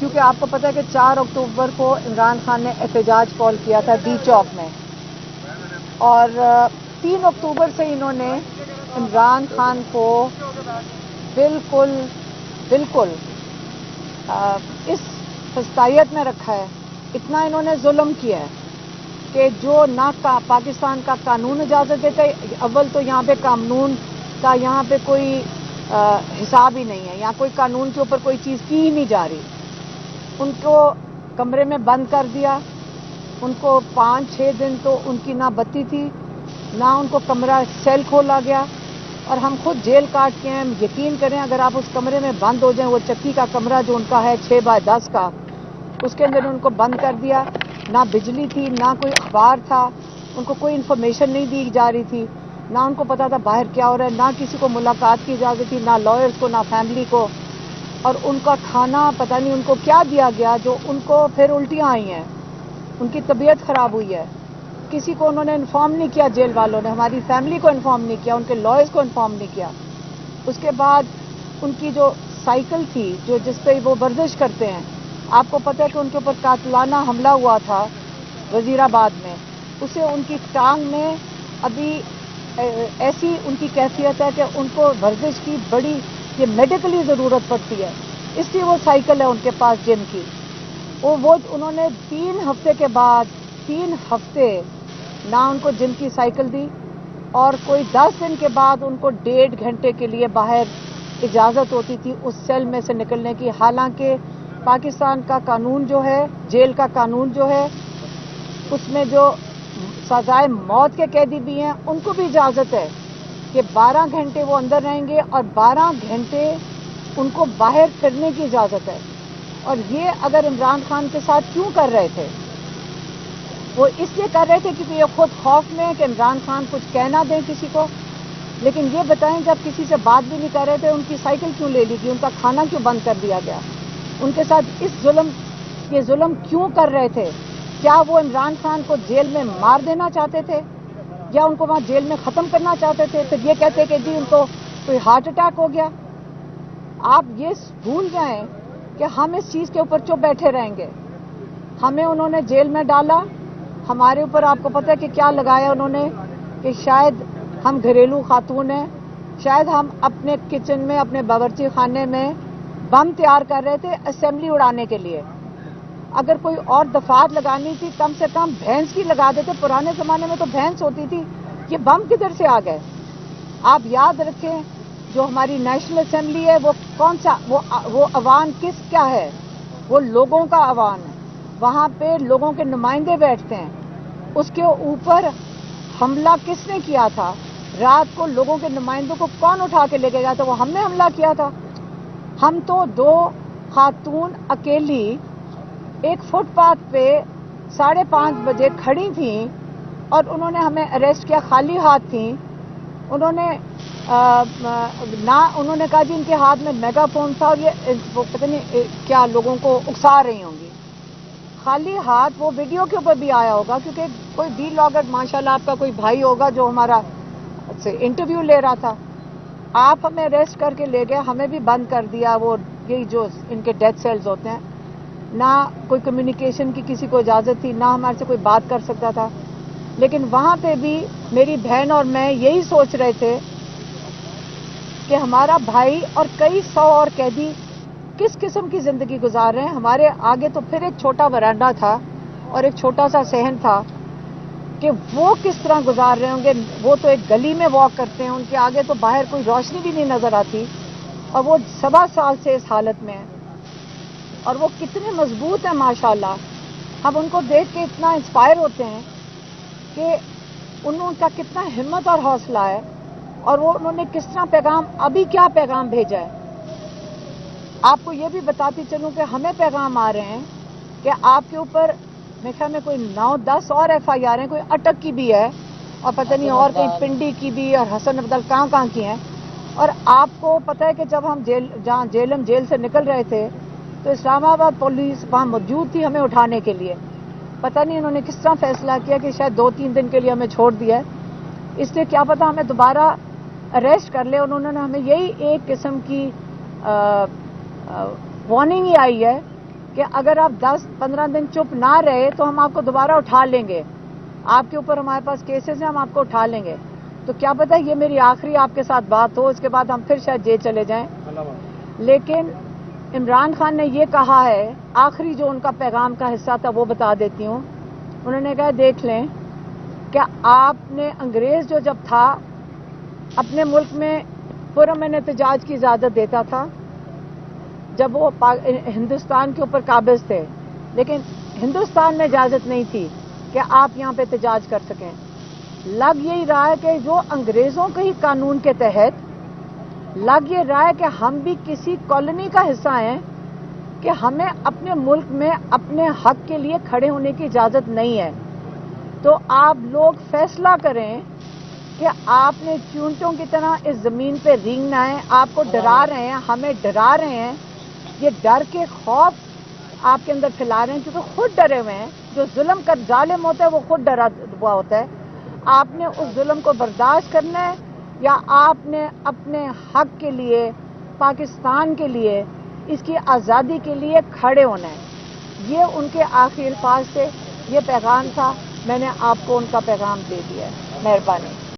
کیونکہ آپ کو پتہ ہے کہ 4 اکتوبر کو عمران خان نے احتجاج کال کیا تھا ڈی چوک میں، اور 3 اکتوبر سے انہوں نے عمران خان کو بالکل اس فسطائیت میں رکھا ہے. اتنا انہوں نے ظلم کیا ہے کہ جو نہ پاکستان کا قانون اجازت دیتا ہے. اول تو یہاں پہ قانون کا یہاں پہ کوئی حساب ہی نہیں ہے، یہاں کوئی قانون کے اوپر کوئی چیز کی ہی نہیں جا رہی. ان کو کمرے میں بند کر دیا. ان کو 5-6 دن تو ان کی نہ بتی تھی، نہ ان کو کمرہ سیل کھولا گیا. اور ہم خود جیل کاٹ کے ہیں. یقین کریں اگر آپ اس کمرے میں بند ہو جائیں، وہ چکی کا کمرہ جو ان کا ہے 6x10 کا، اس کے اندر ان کو بند کر دیا. نہ بجلی تھی، نہ کوئی اخبار تھا، ان کو کوئی انفارمیشن نہیں دی جا رہی تھی، نہ ان کو پتا تھا باہر کیا ہو رہا ہے، نہ کسی کو ملاقات کی اجازت تھی، نہ لائرز کو، نہ فیملی کو. اور ان کا کھانا پتہ نہیں ان کو کیا دیا گیا جو ان کو پھر الٹیاں آئی ہیں، ان کی طبیعت خراب ہوئی ہے. کسی کو انہوں نے انفارم نہیں کیا، جیل والوں نے ہماری فیملی کو انفارم نہیں کیا، ان کے لائرز کو انفارم نہیں کیا. اس کے بعد ان کی جو سائیکل تھی جس پہ وہ ورزش کرتے ہیں، آپ کو پتہ ہے کہ ان کے اوپر قاتلانہ حملہ ہوا تھا وزیر آباد میں. اسے ان کی ٹانگ میں ابھی ایسی ان کی کیفیت ہے کہ ان کو ورزش کی بڑی یہ میڈیکلی ضرورت پڑتی ہے، اس لیے وہ سائیکل ہے ان کے پاس جم کی. وہ انہوں نے 3 ہفتے کے بعد 3 ہفتے نہ ان کو جم کی سائیکل دی، اور کوئی 10 دن کے بعد ان کو 1.5 گھنٹے کے لیے باہر اجازت ہوتی تھی اس سیل میں سے نکلنے کی. حالانکہ پاکستان کا قانون جو ہے، جیل کا قانون جو ہے، اس میں جو سزائے موت کے قیدی بھی ہیں ان کو بھی اجازت ہے کہ 12 گھنٹے وہ اندر رہیں گے اور 12 گھنٹے ان کو باہر پھرنے کی اجازت ہے. اور یہ اگر عمران خان کے ساتھ کیوں کر رہے تھے؟ وہ اس لیے کر رہے تھے کیونکہ یہ خود خوف میں ہے کہ عمران خان کچھ کہہ نہ دیں کسی کو. لیکن یہ بتائیں جب کسی سے بات بھی نہیں کر رہے تھے، ان کی سائیکل کیوں لے لی گئی، ان کا کھانا کیوں بند کر دیا گیا، ان کے ساتھ یہ ظلم کیوں کر رہے تھے؟ کیا وہ عمران خان کو جیل میں مار دینا چاہتے تھے، یا ان کو وہاں جیل میں ختم کرنا چاہتے تھے؟ پھر یہ کہتے کہ جی ان کو کوئی ہارٹ اٹیک ہو گیا. آپ یہ بھول جائیں کہ ہم اس چیز کے اوپر چپ بیٹھے رہیں گے. ہمیں انہوں نے جیل میں ڈالا، ہمارے اوپر آپ کو پتہ ہے کہ کیا لگایا انہوں نے، کہ شاید ہم گھریلو خاتون ہیں، شاید ہم اپنے کچن میں، اپنے باورچی خانے میں بم تیار کر رہے تھے اسمبلی اڑانے کے لیے. اگر کوئی اور دفعات لگانی تھی کم سے کم بھینس کی لگا دیتے. پرانے زمانے میں تو بھینس ہوتی تھی، یہ بم کدھر سے آ گئے؟ آپ یاد رکھیں جو ہماری نیشنل اسمبلی ہے وہ کون سا، وہ عوام کس کیا ہے؟ وہ لوگوں کا عوام ہے. وہاں پہ لوگوں کے نمائندے بیٹھتے ہیں. اس کے اوپر حملہ کس نے کیا تھا؟ رات کو لوگوں کے نمائندوں کو کون اٹھا کے لے کے گیا تھا؟ وہ ہم نے حملہ کیا تھا. ہم تو 2 خاتون اکیلی ایک فٹ پاتھ پہ 5:30 بجے کھڑی تھیں اور انہوں نے ہمیں اریسٹ کیا، خالی ہاتھ تھیں. انہوں نے کہا جی ان کے ہاتھ میں میگا فون تھا اور یہ پتہ نہیں کیا لوگوں کو اکسا رہی ہوں گی. خالی ہاتھ، وہ ویڈیو کے اوپر بھی آیا ہوگا کیونکہ کوئی ڈی لاگر ماشاءاللہ آپ کا کوئی بھائی ہوگا جو ہمارا انٹرویو لے رہا تھا. آپ ہمیں اریسٹ کر کے لے گئے، ہمیں بھی بند کر دیا. وہ یہی جو ان کے ڈیتھ سیلز ہوتے ہیں، نہ کوئی کمیونیکیشن کی کسی کو اجازت تھی، نہ ہمارے سے کوئی بات کر سکتا تھا. لیکن وہاں پہ بھی میری بہن اور میں یہی سوچ رہے تھے کہ ہمارا بھائی اور کئی 100 اور قیدی کس قسم کی زندگی گزار رہے ہیں. ہمارے آگے تو پھر ایک چھوٹا ورانڈا تھا اور ایک چھوٹا سا صحن تھا کہ وہ کس طرح گزار رہے ہوں گے. وہ تو ایک گلی میں واک کرتے ہیں، ان کے آگے تو باہر کوئی روشنی بھی نہیں نظر آتی، اور وہ 7 سال سے اس حالت میں ہیں. اور وہ کتنے مضبوط ہیں ماشاءاللہ. ہم ان کو دیکھ کے اتنا انسپائر ہوتے ہیں کہ انہوں کا کتنا ہمت اور حوصلہ ہے، اور وہ انہوں نے کس طرح پیغام، ابھی کیا پیغام بھیجا ہے. آپ کو یہ بھی بتاتی چلوں کہ ہمیں پیغام آ رہے ہیں کہ آپ کے اوپر میرے خیال میں کوئی 9-10 اور FIR ہیں، کوئی اٹک کی بھی ہے اور پتہ نہیں اور کہیں پنڈی کی بھی اور حسن عبدال کہاں کی ہیں. اور آپ کو پتہ ہے کہ جب ہم جہاں جیل سے نکل رہے تھے تو اسلام آباد پولیس وہاں موجود تھی ہمیں اٹھانے کے لیے. پتہ نہیں انہوں نے کس طرح فیصلہ کیا کہ شاید 2-3 دن کے لیے ہمیں چھوڑ دیا ہے، اس لیے کیا پتہ ہمیں دوبارہ اریسٹ کر لے. انہوں نے ہمیں یہی ایک قسم کی وارننگ ہی آئی ہے کہ اگر آپ 10-15 دن چپ نہ رہے تو ہم آپ کو دوبارہ اٹھا لیں گے, آپ کے اوپر ہمارے پاس کیسز ہیں, ہم آپ کو اٹھا لیں گے. تو کیا پتہ یہ میری آخری آپ کے ساتھ بات ہو, اس کے بعد ہم پھر شاید جیل چلے جائیں. لیکن عمران خان نے یہ کہا ہے, آخری جو ان کا پیغام کا حصہ تھا وہ بتا دیتی ہوں. انہوں نے کہا دیکھ لیں کہ آپ نے انگریز جو جب تھا اپنے ملک میں پرامن احتجاج کی اجازت دیتا تھا جب وہ ہندوستان کے اوپر قابض تھے, لیکن ہندوستان میں اجازت نہیں تھی کہ آپ یہاں پہ احتجاج کر سکیں. لگ یہی رہا ہے کہ جو انگریزوں کے ہی قانون کے تحت لگ یہ رہا ہے کہ ہم بھی کسی کالونی کا حصہ ہیں کہ ہمیں اپنے ملک میں اپنے حق کے لیے کھڑے ہونے کی اجازت نہیں ہے. تو آپ لوگ فیصلہ کریں کہ آپ نے چونٹوں کی طرح اس زمین پہ رینگنا ہے. آپ کو ڈرا رہے ہیں, ہمیں ڈرا رہے ہیں, یہ ڈر کے خوف آپ کے اندر پھیلا رہے ہیں کیونکہ خود ڈرے ہوئے ہیں. جو ظلم کا ظالم ہوتا ہے وہ خود ڈرا ہوا ہوتا ہے. آپ نے اس ظلم کو برداشت کرنا ہے یا آپ نے اپنے حق کے لیے, پاکستان کے لیے, اس کی آزادی کے لیے کھڑے ہونا ہے. یہ ان کے آخری الفاظ تھے, یہ پیغام تھا, میں نے آپ کو ان کا پیغام دے دیا ہے. مہربانی.